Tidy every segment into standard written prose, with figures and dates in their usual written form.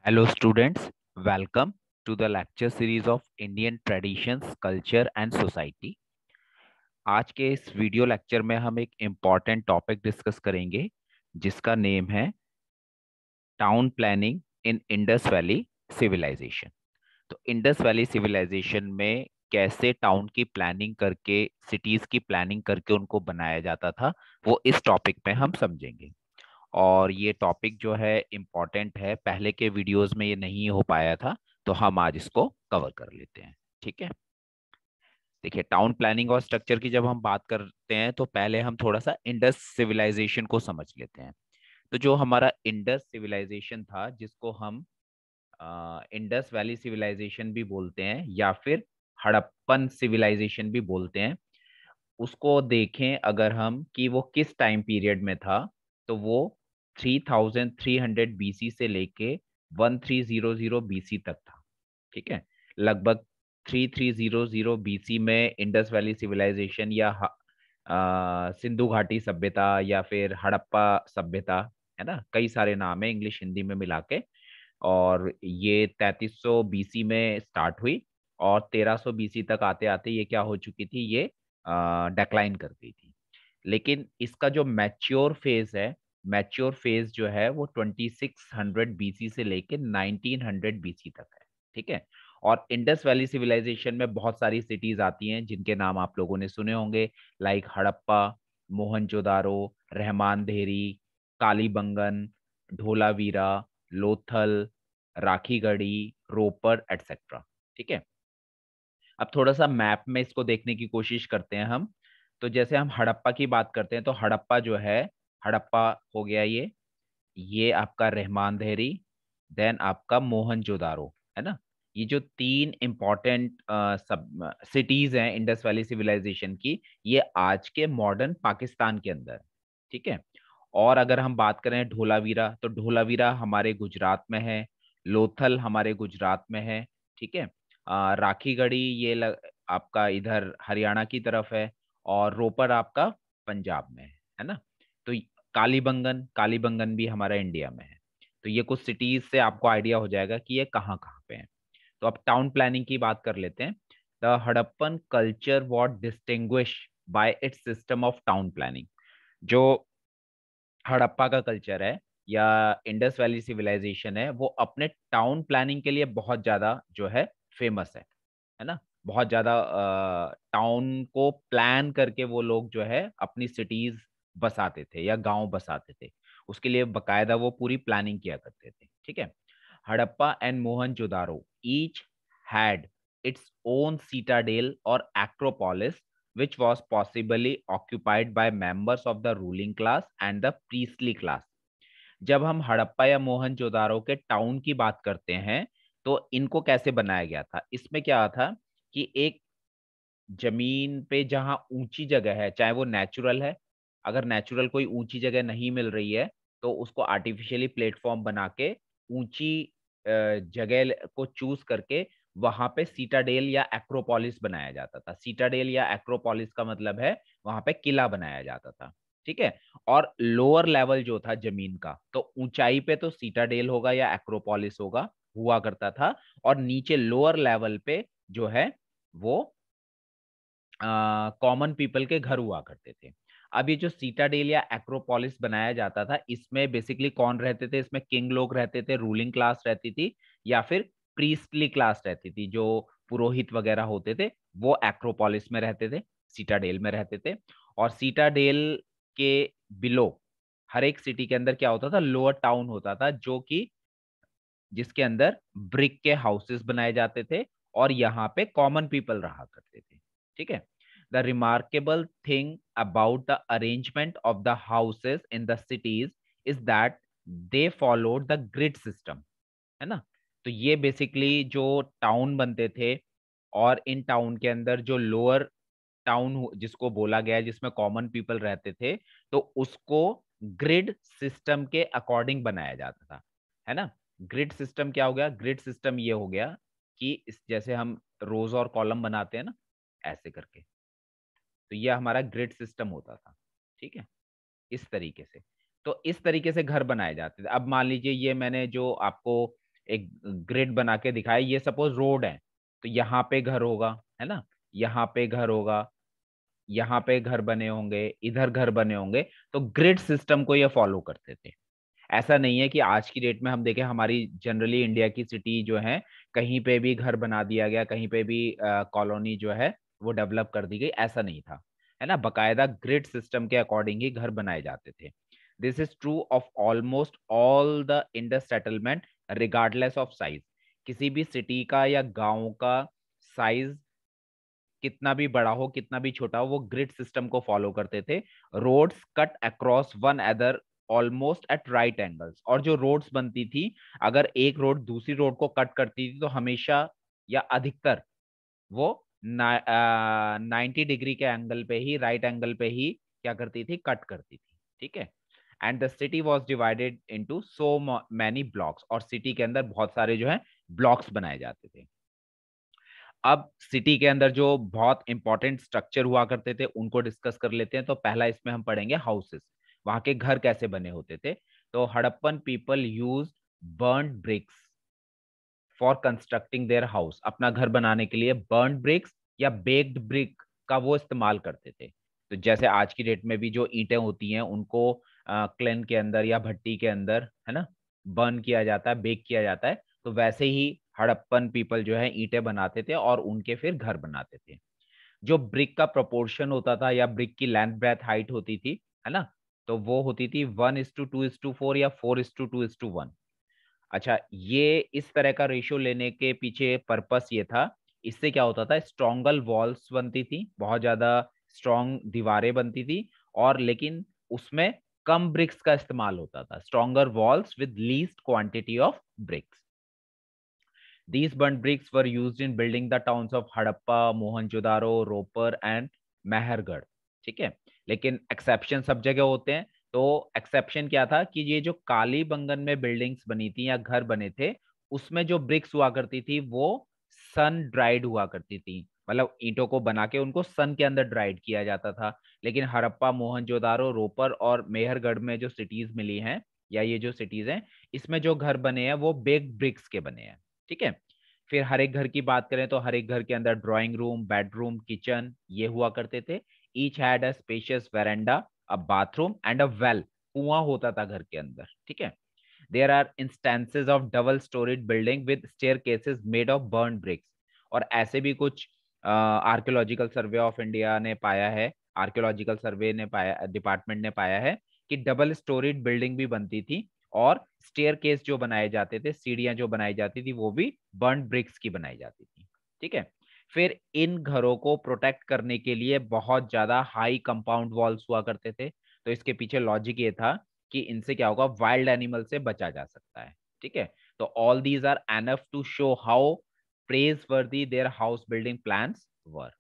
Hello students, welcome to the lecture series of Indian Traditions, Culture and Society। आज के इस video lecture में हम एक इम्पॉर्टेंट टॉपिक डिस्कस करेंगे जिसका नेम है town planning in Indus valley civilisation. तो इंडस वैली सिविलाइजेशन में कैसे टाउन की प्लानिंग करके, सिटीज की प्लानिंग करके उनको बनाया जाता था, वो इस टॉपिक में हम समझेंगे। और ये टॉपिक जो है इम्पोर्टेंट है, पहले के वीडियोस में ये नहीं हो पाया था, तो हम आज इसको कवर कर लेते हैं। ठीक है, देखिए टाउन प्लानिंग और स्ट्रक्चर की जब हम बात करते हैं तो पहले हम थोड़ा सा इंडस सिविलाइजेशन को समझ लेते हैं। तो जो हमारा इंडस सिविलाइजेशन था, जिसको हम इंडस वैली सिविलाइजेशन भी बोलते हैं या फिर हड़प्पन सिविलाइजेशन भी बोलते हैं, उसको देखें अगर हम कि वो किस टाइम पीरियड में था, तो वो 3300 बीसी से लेके 1300 बीसी तक था। ठीक है, लगभग 3300 बीसी में इंडस वैली सिविलाइजेशन या सिंधु घाटी सभ्यता या फिर हड़प्पा सभ्यता, है ना, कई सारे नाम है इंग्लिश हिंदी में मिला के। और ये 3300 बीसी में स्टार्ट हुई और 1300 बीसी तक आते आते ये क्या हो चुकी थी, ये डेक्लाइन कर गई थी। लेकिन इसका जो मैच्योर फेज है, मैच्योर फेज जो है वो 2600 बीसी से लेके 1900 बीसी तक है। ठीक है, और इंडस वैली सिविलाइजेशन में बहुत सारी सिटीज आती हैं जिनके नाम आप लोगों ने सुने होंगे, लाइक हड़प्पा, मोहनजोदारो, रहमान धेरी, कालीबंगन, ढोलावीरा, लोथल, राखीगढ़ी, रोपर एटसेट्रा। ठीक है, अब थोड़ा सा मैप में इसको देखने की कोशिश करते हैं हम। तो जैसे हम हड़प्पा की बात करते हैं तो हड़प्पा जो है, हड़प्पा हो गया ये आपका रहमान देहरी, देन आपका मोहनजोदारो, है ना। ये जो तीन इंपॉर्टेंट सब सिटीज हैं इंडस वैली सिविलाइजेशन की, ये आज के मॉडर्न पाकिस्तान के अंदर है। ठीक है, और अगर हम बात करें ढोलावीरा, तो ढोलावीरा हमारे गुजरात में है, लोथल हमारे गुजरात में है। ठीक है, राखीगढ़ी आपका इधर हरियाणा की तरफ है, और रोपर आपका पंजाब में है ना। तो कालीबंगन, कालीबंगन भी हमारा इंडिया में है। तो ये कुछ सिटीज से आपको आइडिया हो जाएगा कि ये कहाँ कहाँ पे हैं। तो अब टाउन प्लानिंग की बात कर लेते हैं। The Harappan culture what distinguish bye it's system of town planning. जो हड़प्पा का कल्चर है या इंडस वैली सिविलाइजेशन है, वो अपने टाउन प्लानिंग के लिए बहुत ज्यादा जो है फेमस है ना। बहुत ज्यादा टाउन को प्लान करके वो लोग जो है अपनी सिटीज बसाते थे या गांव बसाते थे, उसके लिए बकायदा वो पूरी प्लानिंग किया करते थे। ठीक है, Harappa and Mohenjodaro each had its own citadel और Acropolis which was possibly occupied by members of the ruling class and the priestly class। जब हम हड़प्पा या मोहनजोदारो के टाउन की बात करते हैं तो इनको कैसे बनाया गया था, इसमें क्या था कि एक जमीन पे जहां ऊंची जगह है, चाहे वो नेचुरल है, अगर नेचुरल कोई ऊंची जगह नहीं मिल रही है तो उसको आर्टिफिशियली प्लेटफॉर्म बना के ऊंची जगह को चूज करके वहां पे सीटाडेल या एक्रोपोलिस बनाया जाता था। सीटाडेल या एक्रोपोलिस का मतलब है वहां पे किला बनाया जाता था। ठीक है, और लोअर लेवल जो था जमीन का, तो ऊंचाई पे तो सीटाडेल होगा या एक्रोपोलिस होगा, हुआ करता था, और नीचे लोअर लेवल पे जो है वो कॉमन पीपल के घर हुआ करते थे। अब ये जो सीटाडेल या एक्रोपोलिस बनाया जाता था, इसमें बेसिकली कौन रहते थे, इसमें किंग लोग रहते थे, रूलिंग क्लास रहती थी, या फिर प्रीस्टली क्लास रहती थी, जो पुरोहित वगैरह होते थे, वो एक्रोपोलिस में रहते थे, सीटाडेल में रहते थे। और सीटाडेल के बिलो हर एक सिटी के अंदर क्या होता था, लोअर टाउन होता था, जो कि जिसके अंदर ब्रिक के हाउसेस बनाए जाते थे और यहाँ पे कॉमन पीपल रहा करते थे। ठीक है, the remarkable thing about the arrangement of the houses in the cities is that they followed the grid system, है ना। तो ये बेसिकली जो टाउन बनते थे, और इन टाउन के अंदर जो लोअर टाउन जिसको बोला गया है, जिसमें कॉमन पीपल रहते थे, तो उसको ग्रिड सिस्टम के अकॉर्डिंग बनाया जाता था, है ना। ग्रिड सिस्टम क्या हो गया, ग्रिड सिस्टम ये हो गया कि इस जैसे हम रोज और कॉलम बनाते हैं ना, ऐसे करके, तो ये हमारा ग्रिड सिस्टम होता था। ठीक है, इस तरीके से, तो इस तरीके से घर बनाए जाते थे। अब मान लीजिए ये मैंने जो आपको एक ग्रिड बना के दिखाया, ये सपोज रोड है तो यहाँ पे घर होगा, है ना, यहाँ पे घर होगा, यहाँ पे घर बने होंगे, इधर घर बने होंगे। तो ग्रिड सिस्टम को ये फॉलो करते थे। ऐसा नहीं है कि आज की डेट में हम देखें हमारी जनरली इंडिया की सिटी जो है कहीं पे भी घर बना दिया गया, कहीं पे भी कॉलोनी जो है वो डेवलप कर दी गई, ऐसा नहीं था, है ना। बकायदा ग्रिड सिस्टम के अकॉर्डिंग ही घर बनाए जाते थे। This is true of almost all the Indus settlement regardless of size. किसी भी सिटी का या गांव का साइज कितना भी बड़ा हो कितना भी छोटा हो, वो ग्रिड सिस्टम को फॉलो करते थे। Roads cut across one another almost at right angles. और जो रोड्स बनती थी, अगर एक रोड दूसरी रोड को कट करती थी तो हमेशा या अधिकतर वो 90 डिग्री के एंगल पे ही, राइट एंगल पे ही क्या करती थी, कट करती थी। ठीक है। And the city was divided into so many blocks. और सिटी के अंदर बहुत सारे जो है ब्लॉक्स बनाए जाते थे। अब सिटी के अंदर जो बहुत इंपॉर्टेंट स्ट्रक्चर हुआ करते थे उनको डिस्कस कर लेते हैं। तो पहला इसमें हम पढ़ेंगे हाउसेस, वहां के घर कैसे बने होते थे। तो Harappan people use burned bricks for constructing their house. अपना घर बनाने के लिए बर्न्ड ब्रिक्स या बेक्ड ब्रिक का वो इस्तेमाल करते थे। तो जैसे आज की डेट में भी जो ईंटें होती हैं उनको क्लेन के अंदर या भट्टी के अंदर, है ना, बर्न किया जाता है, बेक किया जाता है। तो वैसे ही हड़प्पन पीपल जो है ईंटें बनाते थे और उनके फिर घर बनाते थे। जो ब्रिक का प्रोपोर्शन होता था या ब्रिक की लेंथ ब्रेथ हाइट होती थी, है ना, तो वो होती थी 1:2:4 या 4:2:1। अच्छा, ये इस तरह का रेशियो लेने के पीछे पर्पस ये था, इससे क्या होता था, स्ट्रॉन्गल वॉल्स बनती थी, बहुत ज्यादा स्ट्रॉन्ग दीवारें बनती थी। और लेकिन उसमें कम ब्रिक्स का इस्तेमाल होता था, stronger walls with least quantity of BRICS. These burnt bricks were used in building the towns of Harappa, Mohenjodaro, Ropar and Mehrgarh. ठीक है। लेकिन एक्सेप्शन सब जगह होते हैं। तो एक्सेप्शन क्या था कि ये जो कालीबंगन में बिल्डिंग्स बनी थी या घर बने थे, उसमें जो ब्रिक्स हुआ करती थी वो सन ड्राइड हुआ करती थी। मतलब ईंटों को बना के उनको सन के अंदर ड्राइड किया जाता था। लेकिन हड़प्पा, मोहनजोदारो, रोपर और मेहरगढ़ में जो सिटीज मिली हैं या ये जो सिटीज हैं, इसमें जो घर बने हैं वो बेक्ड ब्रिक्स के बने हैं। ठीक है। फिर हर एक घर की बात करें तो हर एक घर के अंदर ड्राइंग रूम, बेडरूम, किचन ये हुआ करते थे। Each had a spacious verandah, a bathroom and a well. कुआं होता था घर के अंदर। ठीक है। There are instances of double storeyed building with staircases made of burned bricks. और ऐसे भी कुछ आर्कियोलॉजिकल सर्वे ऑफ इंडिया ने पाया है, आर्कियोलॉजिकल सर्वे ने पाया, डिपार्टमेंट ने पाया है कि डबल स्टोरीड बिल्डिंग भी बनती थी। और स्टेयरकेस जो बनाए जाते थे, सीढ़ियां जो बनाई जाती थी, वो भी बर्न्ड ब्रिक्स की बनाई जाती थी। ठीक है। फिर इन घरों को प्रोटेक्ट करने के लिए बहुत ज्यादा हाई कंपाउंड वॉल्स हुआ करते थे। तो इसके पीछे लॉजिक ये था कि इनसे क्या होगा, वाइल्ड एनिमल से बचा जा सकता है। ठीक है। तो all these are enough to show how praiseworthy their house building plans were.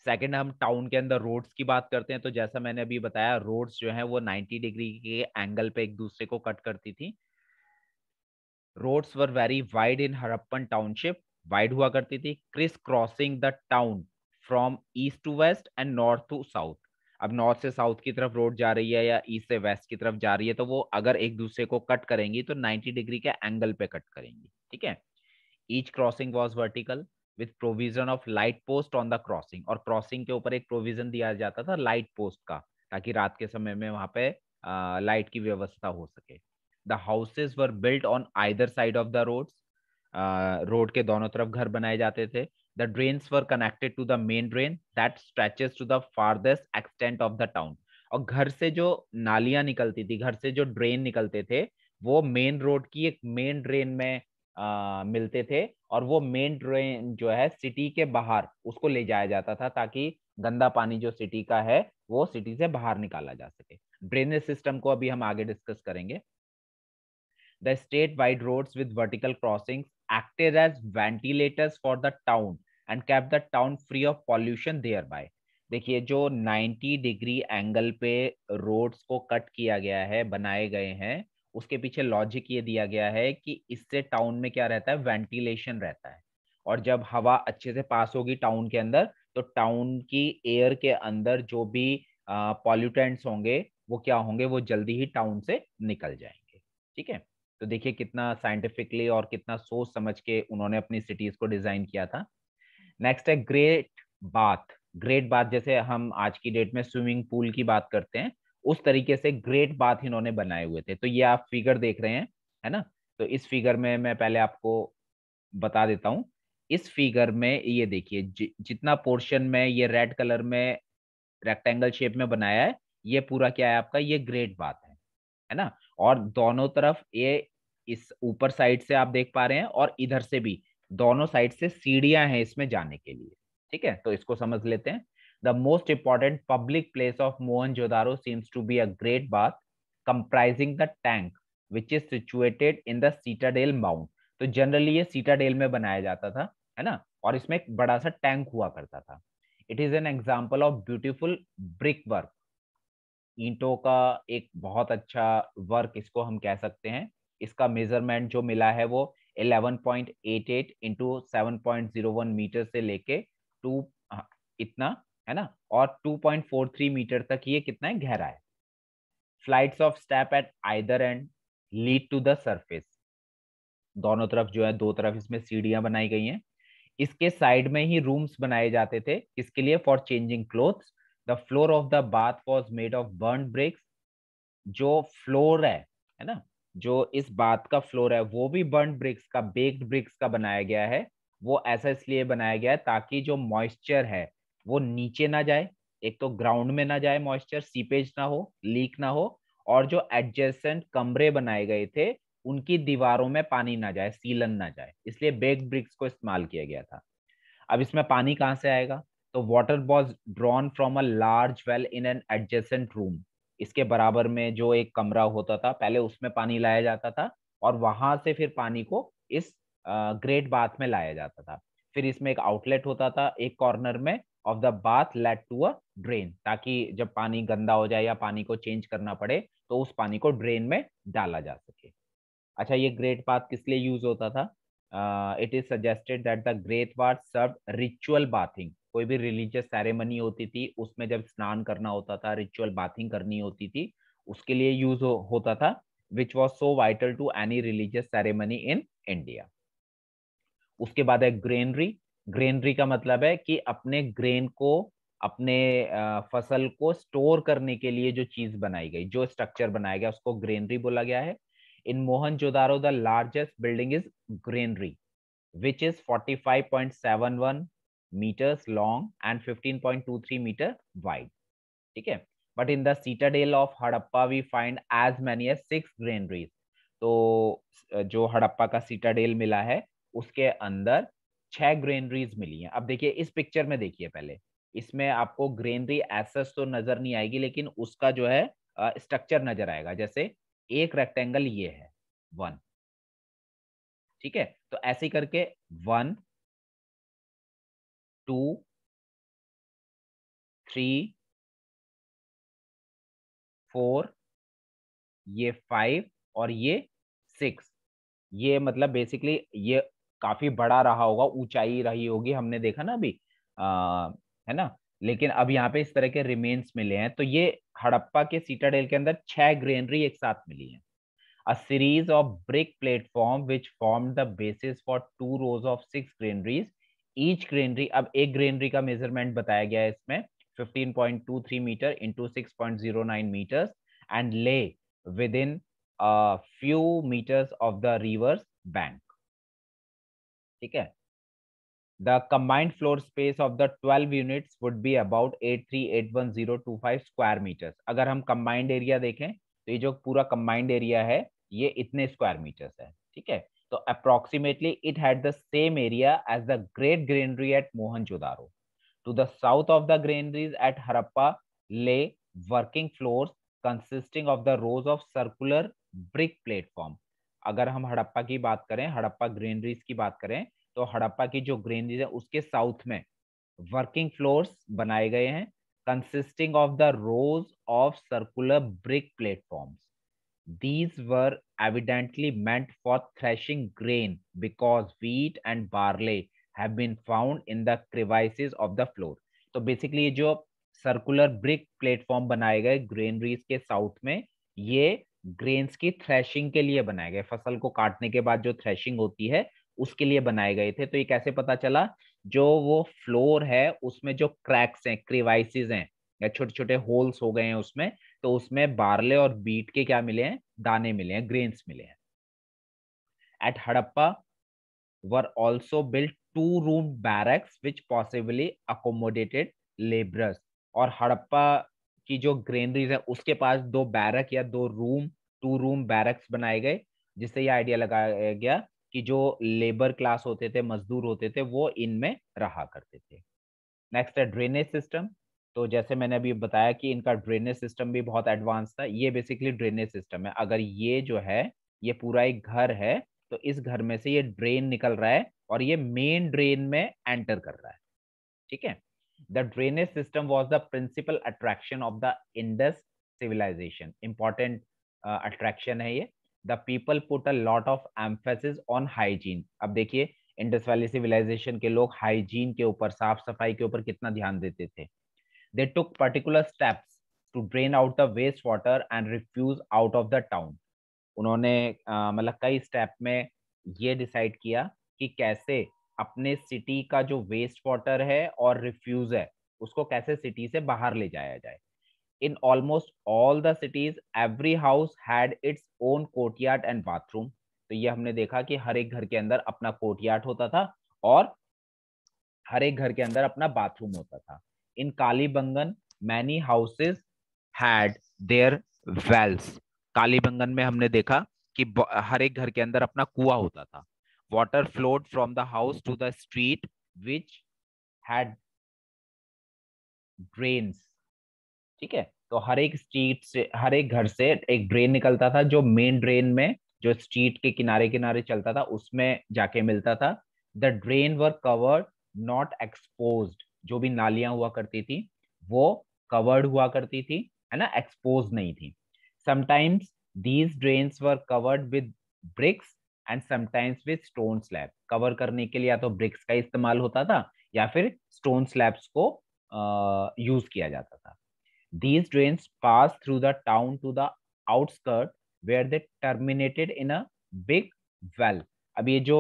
Second, हम टाउन के अंदर रोड्स की बात करते हैं। तो जैसा मैंने अभी बताया, रोड्स जो है वो 90 डिग्री के एंगल पे एक दूसरे को कट करती थी। Roads were very wide in Harappan township, wide हुआ करती थी, criss crossing the town from east to west and north to south. अब नॉर्थ से साउथ की तरफ रोड जा रही है या ईस्ट से वेस्ट की तरफ जा रही है, तो वो अगर एक दूसरे को कट करेंगी तो 90 डिग्री के एंगल पे कट करेंगी। ठीक है। Each crossing was vertical with provision of light post on the crossing. और क्रॉसिंग के ऊपर एक प्रोविजन दिया जाता था लाइट पोस्ट का, ताकि रात के समय में वहां पे लाइट की व्यवस्था हो सके। The houses were built on either side of the roads. Road के दोनों तरफ घर बनाए जाते थे। The drains were connected to the main drain that stretches to the farthest extent of the town. और घर से जो नालियां निकलती थी, घर से जो ड्रेन निकलते थे, वो मेन रोड की एक मेन ड्रेन में मिलते थे। और वो मेन ड्रेन जो है सिटी के बाहर उसको ले जाया जाता था, ताकि गंदा पानी जो सिटी का है वो सिटी से बाहर निकाला जा सके। ड्रेनेज सिस्टम को अभी हम आगे डिस्कस करेंगे। The state-wide roads with vertical crossings acted as ventilators for the town and kept the town free of pollution thereby. देखिए, जो 90 डिग्री एंगल पे रोड्स को कट किया गया है, बनाए गए हैं, उसके पीछे लॉजिक ये दिया गया है कि इससे टाउन में क्या रहता है, वेंटिलेशन रहता है। और जब हवा अच्छे से पास होगी टाउन के अंदर, तो टाउन की एयर के अंदर जो भी पॉल्यूटेंट्स होंगे वो क्या होंगे, वो जल्दी ही टाउन से निकल जाएंगे। ठीक है। तो देखिए कितना साइंटिफिकली और कितना सोच समझ के उन्होंने अपनी सिटीज को डिजाइन किया था। नेक्स्ट है ग्रेट बाथ। ग्रेट बाथ जैसे हम आज की डेट में स्विमिंग पूल की बात करते हैं, उस तरीके से ग्रेट बाथ इन्होंने बनाए हुए थे। तो ये आप फिगर देख रहे हैं, है ना। तो इस फिगर में मैं पहले आपको बता देता हूँ। इस फिगर में ये देखिए जितना पोर्शन में ये रेड कलर में रेक्टेंगल शेप में बनाया है, ये पूरा क्या है आपका, ये ग्रेट बाथ है ना। और दोनों तरफ ये इस ऊपर साइड से आप देख पा रहे हैं और इधर से भी दोनों साइड से सीढ़ियां हैं इसमें जाने के लिए। ठीक है, तो इसको समझ लेते हैं। The most important public place of Mohenjodaro seems to be a great bath comprising the tank which is situated in the citadel mount. तो जनरली ये सीटाडेल में बनाया जाता था, है ना, और इसमें एक बड़ा सा टैंक हुआ करता था। It is an example of beautiful brick work. ईंटों का एक बहुत अच्छा वर्क इसको हम कह सकते हैं। इसका मेजरमेंट जो मिला है वो 11.88 इंटू 7.01 मीटर से लेके टू इतना, है ना, और 2.43 मीटर तक ये कितना है, गहरा है। Flights of step at either end lead to the surface. दोनों तरफ जो है, दो तरफ इसमें सीढ़ियां बनाई गई हैं। इसके साइड में ही रूम्स बनाए जाते थे, किसके लिए, for changing clothes. The floor of the bath was made of burn bricks. जो फ्लोर है ना, जो इस बात का फ्लोर है वो भी बर्न ब्रिक्स का, बेक्ड ब्रिक्स का बनाया गया है। वो ऐसा इसलिए बनाया गया है ताकि जो मॉइस्चर है वो नीचे ना जाए, एक तो ग्राउंड में ना जाए मॉइस्चर, सीपेज ना हो, लीक ना हो, और जो एडजेसेंट कमरे बनाए गए थे उनकी दीवारों में पानी ना जाए, सीलन ना जाए, इसलिए बेक्ड ब्रिक्स को इस्तेमाल किया गया था। अब इसमें पानी कहाँ से आएगा, तो water was drawn from a large well in an adjacent room. इसके बराबर में जो एक कमरा होता था पहले, उसमें पानी लाया जाता था और वहां से फिर पानी को इस ग्रेट बाथ में लाया जाता था। फिर इसमें एक आउटलेट होता था एक कॉर्नर में of the bath led to a drain, ताकि जब पानी गंदा हो जाए या पानी को चेंज करना पड़े तो उस पानी को ड्रेन में डाला जा सके। अच्छा, ये ग्रेट बाथ किस लिए यूज होता था, it is suggested that the great bath serve ritual bathing. कोई भी रिलीजियस सेरेमनी होती थी उसमें जब स्नान करना होता था, रिचुअल बाथिंग करनी होती थी, उसके लिए यूज होता था, which was so vital to any religious ceremony in India. उसके बाद है ग्रेनरी। ग्रेनरी का मतलब है कि अपने ग्रेन को, अपने फसल को स्टोर करने के लिए जो चीज बनाई गई, जो स्ट्रक्चर बनाया गया, उसको ग्रेनरी बोला गया है। In Mohenjodaro the largest building is granary which is 45.71 meters long and 15.23 meter wide. ठीक है, but in the citadel of Harappa we find as many as 6 granaries. तो जो हड़प्पा का सीटाडेल मिला है उसके अंदर 6 ग्रेनरीज मिली हैं। अब देखिए इस पिक्चर में, देखिए पहले इसमें आपको ग्रेनरी एसेस तो नजर नहीं आएगी, लेकिन उसका जो है स्ट्रक्चर नजर आएगा। जैसे एक रेक्टेंगल ये है 1, ठीक है, तो ऐसे ही करके 1, 2, 3, 4, ये 5 और ये 6। ये मतलब बेसिकली ये काफी बड़ा रहा होगा, ऊंचाई रही होगी, हमने देखा ना अभी, है ना। लेकिन अब यहाँ पे इस तरह के रिमेन्स मिले हैं। तो ये हड़प्पा के सीटाडेल के अंदर 6 ग्रेनरी एक साथ मिली हैं। A series of brick platform which formed the basis for 2 rows of 6 granaries. Each granary, अब एक ग्रेनरी का मेजरमेंट बताया गया है इसमें 15.23 metre into 6.09 meters and lay within a few meters of the river's bank. ठीक है, the combined floor space of the 12 units would be about 83,81025 square meters. अगर हम combined area देखें तो ये जो पूरा combined area है ये इतने square meters है। ठीक है, तो approximately it had the same area as the great granary at Mohenjo-daro. To the south of the granaries at Harappa lay working floors consisting of the rows of circular brick platform. अगर हम हड़प्पा की बात करें, Harappa granaries की बात करें, तो हड़प्पा की जो ग्रेनरीज है उसके साउथ में वर्किंग फ्लोर्स बनाए गए हैं consisting of the rose of circular brick platforms. These were evidently meant for threshing grain because wheat and barley have been found in the crevices of the floor. तो basically ये जो circular brick platform बनाए गए granaries के south में, ये grains की threshing के लिए बनाए गए, फसल को काटने के बाद जो थ्रेशिंग होती है उसके लिए बनाए गए थे। तो ये कैसे पता चला? जो वो फ्लोर है उसमें जो क्रैक्स हैं, क्रिवाइसिस हैं या छोटे छोटे होल्स हो गए हैं उसमें, तो उसमें बार्ले और बीट के क्या मिले हैं? दाने मिले हैं, ग्रेन्स मिले हैं। At Harappa were also built two-room barracks which possibly accommodated laborers। और हड़प्पा की जो ग्रेनरीज है उसके पास दो बैरक या दो रूम, टू रूम बैरक्स बनाए गए, जिससे ये आइडिया लगाया गया कि जो लेबर क्लास होते थे, मजदूर होते थे, वो इनमें रहा करते थे। नेक्स्ट है ड्रेनेज सिस्टम। तो जैसे मैंने अभी बताया कि इनका ड्रेनेज सिस्टम भी बहुत एडवांस था। ये बेसिकली ड्रेनेज सिस्टम है। अगर ये जो है ये पूरा एक घर है, तो इस घर में से ये ड्रेन निकल रहा है और ये मेन ड्रेन में एंटर कर रहा है। ठीक है। The drainage system was the principal attraction of the Indus civilisation. Important attraction है ये। The people put a lot of emphasis on hygiene. अब देखिए, इंडस वैली सिविलाइजेशन के लोग हाइजीन के ऊपर, साफ सफाई के ऊपर कितना ध्यान देते थे। They took particular steps to drain out the waste water and refuse out of the town. उन्होंने मतलब कई स्टेप में ये डिसाइड किया कि कैसे अपने सिटी का जो वेस्ट वाटर है और रिफ्यूज है उसको कैसे सिटी से बाहर ले जाया जाए। In almost all the cities every house had its own courtyard and bathroom. तो ये हमने देखा कि हर एक घर के अंदर अपना कोर्टयार्ड होता था और हर एक घर के अंदर अपना बाथरूम होता था। In Kalibangan many houses had their wells. Kalibangan में हमने देखा कि हर एक घर के अंदर अपना कुआं होता था। Water flowed from the house to the street which had drains. ठीक है। तो हर एक स्ट्रीट से, हर एक घर से एक ड्रेन निकलता था जो मेन ड्रेन में, जो स्ट्रीट के किनारे किनारे चलता था, उसमें जाके मिलता था। The drain were covered not exposed. जो भी नालियां हुआ करती थी वो कवर्ड हुआ करती थी, है ना, एक्सपोज नहीं थी। Sometimes these drains were covered with bricks and sometimes with stone slab. Cover करने के लिए या तो ब्रिक्स का इस्तेमाल होता था या फिर स्टोन स्लैब्स को यूज किया जाता था। These drains pass through the town to the outskirt where they terminated in a big well। अब ये जो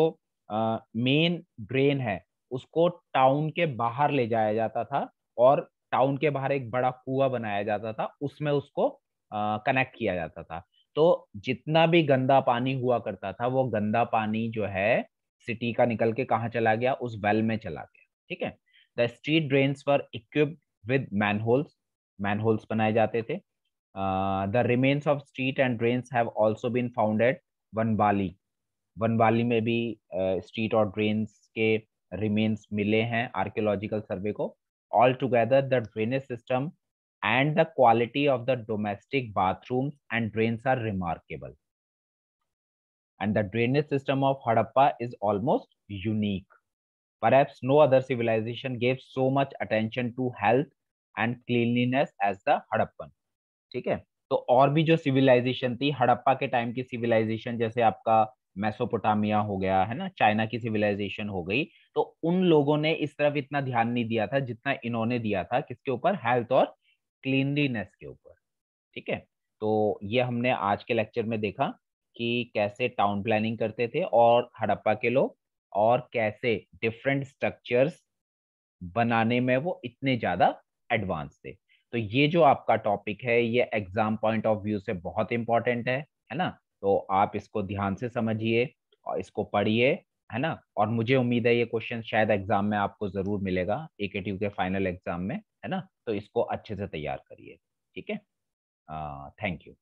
मेन ड्रेन है उसको टाउन के बाहर ले जाया जाता था और टाउन के बाहर एक बड़ा कुआं बनाया जाता था, उसमें उसको कनेक्ट किया जाता था। तो जितना भी गंदा पानी हुआ करता था वो गंदा पानी जो है सिटी का निकल के कहाँ चला गया? उस वेल में चला गया। ठीक है। The street drains were equipped with manholes. Manholes बनाए जाते थे। The remains of street and drains have also been found at वनबाली। वनबाली में भी स्ट्रीट और ड्रेन्स के रिमेन्स मिले हैं आर्कियोलॉजिकल सर्वे को। All together the drainage system and the quality of the domestic bathrooms and drains are remarkable, and the drainage system of Harappa is almost unique. Perhaps no other civilization gave so much attention to health and cleanliness as the Harappan। ठीक है। तो और भी जो civilisation थी हड़प्पा के time की civilisation, जैसे आपका मेसोपोटामिया हो गया, है ना, चाइना की सिविलाइजेशन हो गई, तो उन लोगों ने इस तरफ इतना ध्यान नहीं दिया था जितना इन्होंने दिया था। किसके ऊपर? हेल्थ और क्लीनलीनेस के ऊपर। ठीक है। तो ये हमने आज के लेक्चर में देखा कि कैसे टाउन प्लानिंग करते थे और हड़प्पा के लोग, और कैसे डिफरेंट स्ट्रक्चर्स बनाने में वो इतने ज्यादा एडवांस थे। तो ये जो आपका टॉपिक है ये एग्जाम पॉइंट ऑफ व्यू से बहुत इंपॉर्टेंट है ना। तो आप इसको ध्यान से समझिए और इसको पढ़िए, है ना। और मुझे उम्मीद है ये क्वेश्चन शायद एग्जाम में आपको जरूर मिलेगा, एकेटीयू के फाइनल एग्जाम में, है ना। तो इसको अच्छे से तैयार करिए। ठीक है। Thank you.